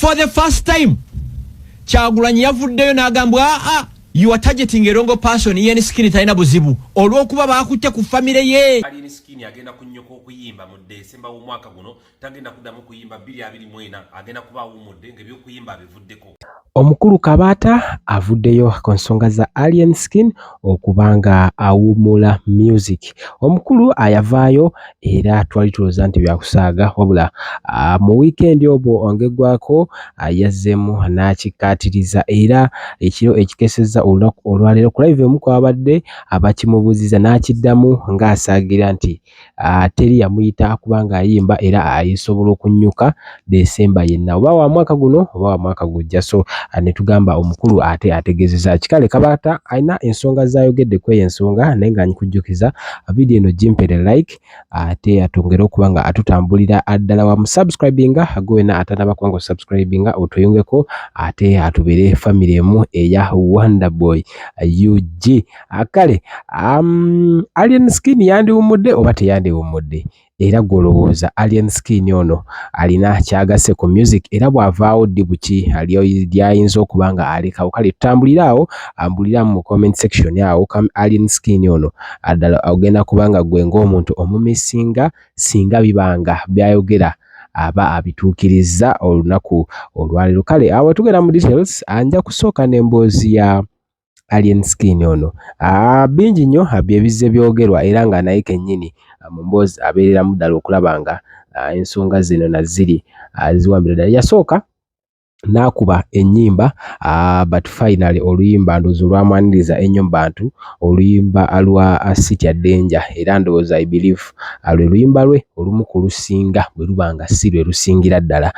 for the first time Kyagulanyi yavuddeyo n'agambwa you are targeting a wrong person yeni skin talina buzibu olw'okuba bakutte ku family ye. Alien skin agenda kunnyoko okuyimba mu December w'omwaka guno tagenda kuddamu kuyimba 2024 agenda kuba awumudde ng'ebyokuyimba bivuddeko. Omukulu Kabata avuddeyo ku nsonga za Alien Skin okubanga awumula music. Omukulu ayavaayo era twali tulowooza nti byakusaaga wabula mu weekend obwo ongeggwako yazzeemu n'akikkaatiriza era ekiro ekikesezza olunaku olwaleero ku live emu kwabadde abakimubuuziza n'akiddamu ng'asaagira nti teri yamuyita kubanga ayimba era ayisobola okunnyuka December yenna oba wa mwaka guno oba wa mwaka gujja. So ne tugamba omukulu ate ategeezezza kikale Kabata alina ensonga z'ayogedde ku eyo ensonga naye nga nkujjukiza video eno gimpere like ate atongere okuba nga atutambulira addala wa musubscribinga agwena atanaba kuba nga osubscribinga otuyungeko ate atubere family emu eya Wonderboy UG. Akale Alien Skin yandiwumudde oba teyandiwumudde? Era golowooza Alien Skin ono alina kyagase ku music era bw'avaawo ddi buki lyayinza okuba nga alekawo. Kale tutambulira awo ambulira mu comment section awo Alien Skin ono addala ogenda kuba nga gwe ng'omuntu omumisinga singa bibanga byayogera aba abituukiriza olunaku olwaleero. Kale awo tugenda mu details anja kusooka n'emboozi ya Alien Skin ono. Bingi nnyo bye byogerwa era nga naye kennyini mu mboozi abeereramu ddala okulaba nga ensonga zino naziri ziwambira ddala. Yasooka n'akuba ennyimba but finally oluyimba ndowooza olwamwaniriza ennyo mu bantu oluyimba lwa City Danger era ndowooza I believe lwe luyimba lwe olumu ku lusinga bwe luba nga si lwe lusingira ddala.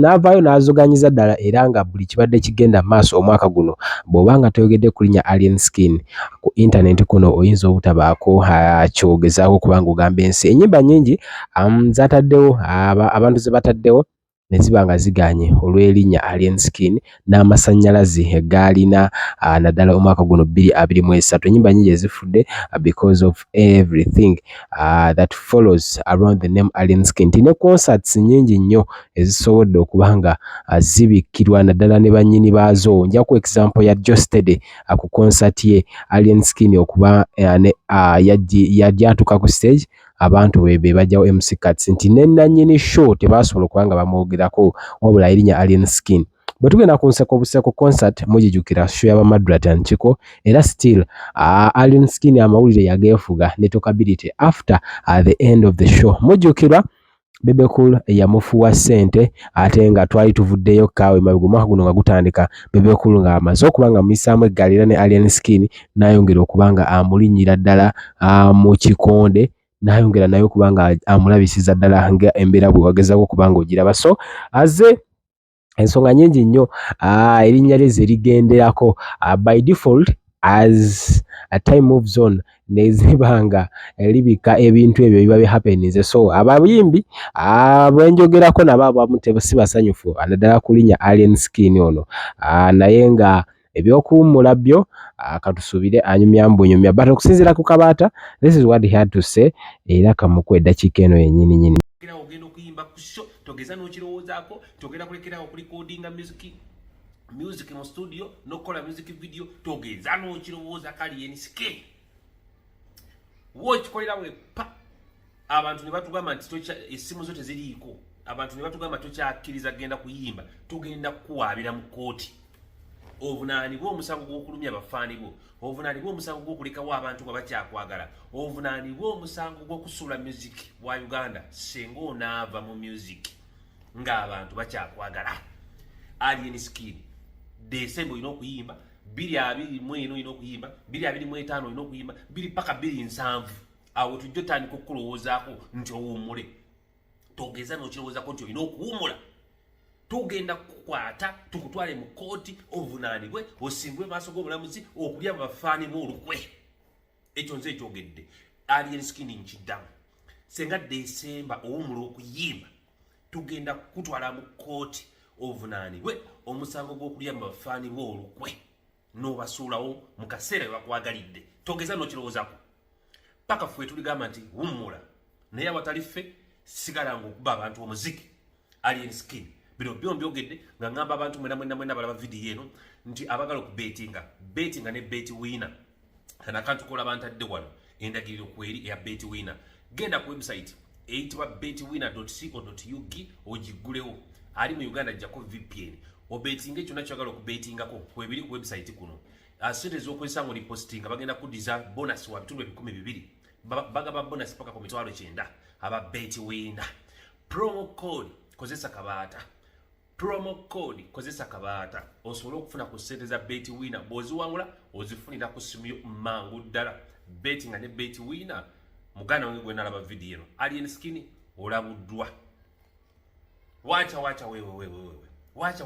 N'avaayo n'azoganyiza ddala era nga buli kibadde kigenda maaso omwaka guno bw'oba nga toyogedde ku linnya Alien Skin ku internet kuno oyinza obutabaako kyogezaako kubanga ogamba ensi ennyimba nnyingi zataddewo abantu ze bataddewo ne ziba nga ziganye olw'erinnya Alien Skin n'amasannyalaze gaalina naddala omwaka guno 2023. Ennyimba nnyingi ezifudde because of everything that follows around the name Alien Skin. Tine concerts nnyingi nnyo ezisobodde okuba nga zibikkirwa naddala ne bannyini baazo. Njaku example ya Jostede ku concert ye Alien Skin okuba yajja atuuka ku stage abantu be bajjawo MC Cuts nti nenannyini show tebasobola okuba nga bamwogerako wabula erinnya Alien Skin. Bwe tugenda ku nseko obuseko concert mugijjukira show y'Abamadrat Nchiko era still Alien Skin amawulire yageefuga ne Tokability after the end of the show. Mujjukirwa Bebe Cool yamufuwa ssente ate nga twali tuvuddeyo kaawe mabega omwaka guno nga gutandika Bebe Cool nga amaze okuba nga muyisaamu eggalira ne Alien Skin n'ayongera okuba nga amulinnyira ddala mu kikonde n'ayongera naye okuba nga amulabisiza ddala nga embeera bwe wagezaako okuba nga ogiraba. So aze ensonga nnyingi nnyo erinnya lye ze ligenderako by default as a time moves on nezibanga libika ebintu ebyo biba bihappeninze. So abayimbi bwenjogerako nabo abamu si basanyufu naddala ku linnya Alien Skin ono naye nga ebyokuwummula byo katusuubire anyumya mbunyumya but okusinziira ku Kabata this is what he had to say era kamuku eddakiika eno yennyini nyini. Ogenda okuyimba ku show togeza n'okirowoozaako togenda kulekeraawo ku recordinga music mu studio n'okukola music video togeza n'okirowooza Alien Skin wokikolerawe pa abantu ne batugamba nti essimu zo teziriiko abantu ne batugamba tokyakkiriza genda kuyimba tugenda kukuwaabira mu kooti ovunaanibwa omusango gw'okulumya bafaani bo ovunaanibwa omusango gw'okulekawo abantu nga bakyakwagala ovunaanibwa omusango gw'okusuula music wa Uganda senga onaava mu music ng'abantu bakyakwagala. Alien Skin December olina okuyimba 2024 olina okuyimba 2025 olina okuyimba 2027 awo tujja otandika okukulowoozaako nti owummule togeza n'okirowoozaako nti olina okuwummula tugenda kukwata tukutwale mu kooti ovunaanibwe osimbwe maaso g'omulamuzi okulya bafaani b'olukwe. Ekyo nze ekyogedde Alien Skin nkiddamu senga December owummula okuyimba tugenda kukutwala mu kooti ovunaanibwe omusango gw'okulya mu bafaani b'olukwe n'obasuulawo mu kaseera bwe bakwagalidde togeza n'okirowoozaako paka ffe tuligamba nti wummula naye awatali ffe sigala ng'okuba abantu omuziki Alien Skin bino byongedde nga ngamba abantu mwena balaba video eno nti abagala bettinga ne bet winner kana kantu kola bantadde wano endagiriro kweri ya bet winner genda ku website eyitibwa betwinner.co.ug ogigulewo ali mu Uganda jako VPN obetinga ekyo nakyagala okubetingako kwebiri ku website kuno asente z'okozesa ngo lipostinga bagenda kudiza bonus wa bitundu 12 bagaba bonus paka ku mitwalo 9 aba bet winner promo code kozesa kabata osobola okufuna ku sente za bet winner boziwangula ozifunira ku simu yo mangu ddala betting ne bet winner muganda wange gwena alaba video alien skin olabuddwa wacha wewe wacha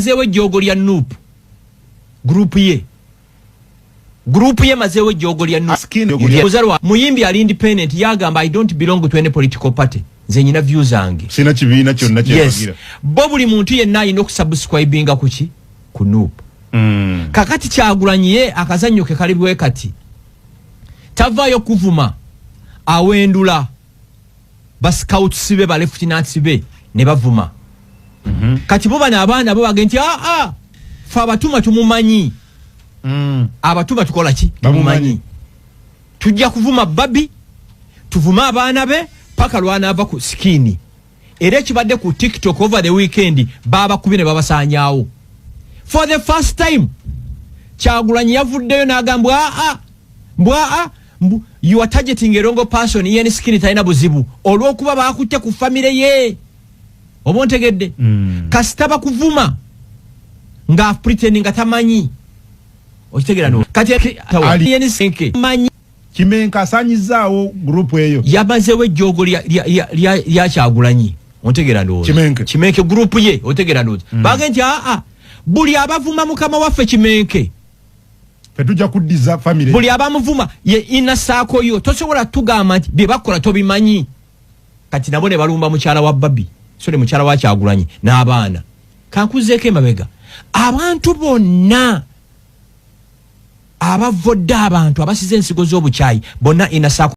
mazewe jogo lya Nup group ye mazewe jogo lya Nup kuzalwa muyimbi ali independent yagamba I don't belong to any political party nze nyina views zange sina kibiina kyonna kyebagira bo buli muntu yenna ayina okusubscribinga kuki ku Nup kakati kyagulanyiye akazannyo ke kalibwe kati tavayo kuvuma awendula bascouts be ba lieutenants be ne bavuma kati bo bana abaana bo bagenti fa abatuma tumumanyi abatuma tukola ki bamumanyi tujja kuvuma babi tuvuma abaana be paka lwana ava ku skini era kibadde ku TikTok over the weekend baba kubine babasanyaawo for the first time Kyagulanyi yavuddeyo n'agambwa you are targeting a wrong person yeni skini taina buzibu olwokuba bakutte ku family ye obontegedde kasitaba kuvuma nga pretending atamanyi okitegera no kati yeni sinke manyi Kimenka asanyizaawo group eyo yabazewe jogo lya Kyagulanyi ontegera ndo Kimenke group ye otegera ndo bagenti buli abavuma mukama waffe Kimenke fetuja kudiza family buli abamuvuma ye ina saako yo tosobola tugamba nti bye bakola tobimanyi kati nabone balumba mukyala wa babi sole mukyala wa Kyagulanyi n'abaana kankuzeeko emabega abantu bonna abavodde abantu abasize ensigo z'obukyayi bonna ina saako